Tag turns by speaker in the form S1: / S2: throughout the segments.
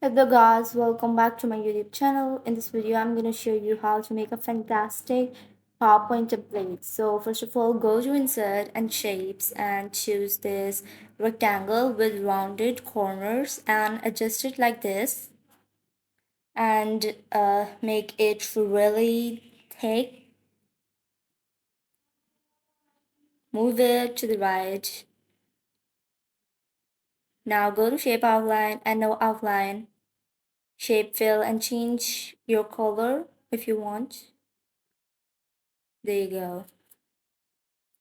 S1: Hello guys, welcome back to my YouTube channel. In this video, I'm going to show you how to make a fantastic PowerPoint template. So first of all, go to Insert and Shapes and choose this rectangle with rounded corners and adjust it like this and make it really thick. Move it to the right. Now go to Shape Outline and No Outline. Shape Fill and change your color if you want. There you go.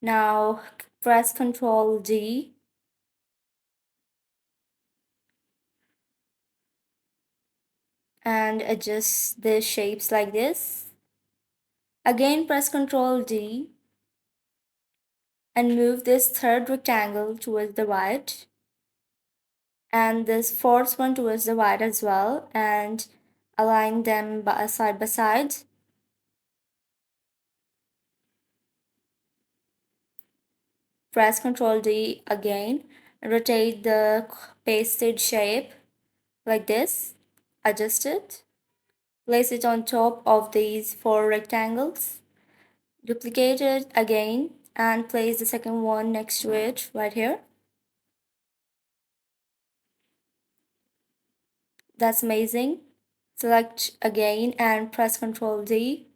S1: Now press Ctrl D and adjust the shapes like this. Again press Ctrl D and move this third rectangle towards the right and this fourth one towards the right as well, and align them side by side. Press Ctrl D again, rotate the pasted shape like this, adjust it, place it on top of these four rectangles, duplicate it again and place the second one next to it right here. That's amazing. Select again and press Ctrl D.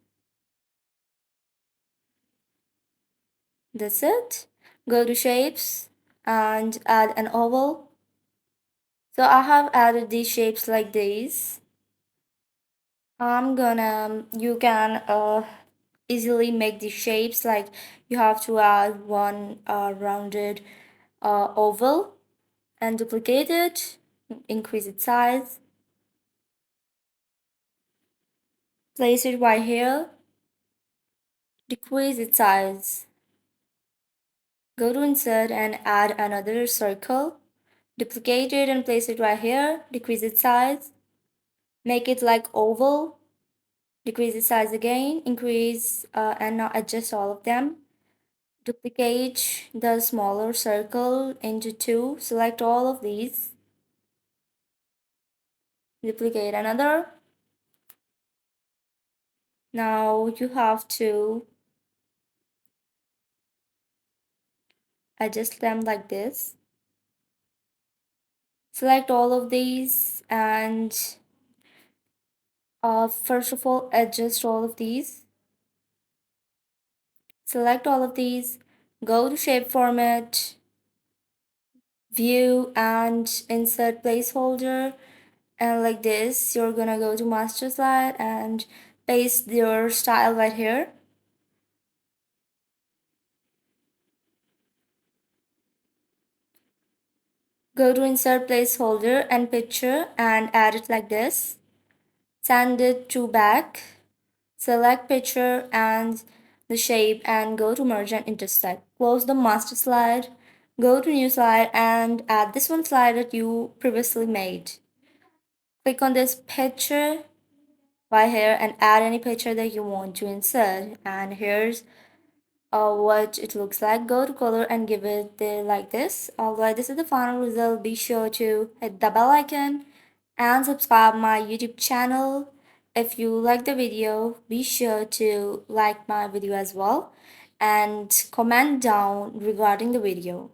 S1: That's it. Go to shapes and add an oval. So I have added these shapes like these. You can easily make these shapes, like you have to add one rounded oval and duplicate it, increase its size, place it right here, decrease its size. Go to Insert and add another circle, duplicate it and place it right here, decrease its size, make it like oval, decrease its size again, increase and now adjust all of them. Duplicate the smaller circle into two, select all of these, duplicate another. Now you have to adjust them like this. Select all of these and first of all adjust all of these. Select all of these, go to Shape Format, View and Insert Placeholder, and like this you're gonna go to Master Slide and paste your style right here. Go to Insert Placeholder and Picture and add it like this. Send it to back. Select Picture and the shape and go to Merge and Intersect. Close the master slide. Go to New Slide and add this one slide that you previously made. Click on this picture right here and add any picture that you want to insert. And here's what it looks like. Go to color and give it like this. Alright, this is the final result. Be sure to hit the bell icon and subscribe my YouTube channel. If you like the video, be sure to like my video as well and comment down regarding the video.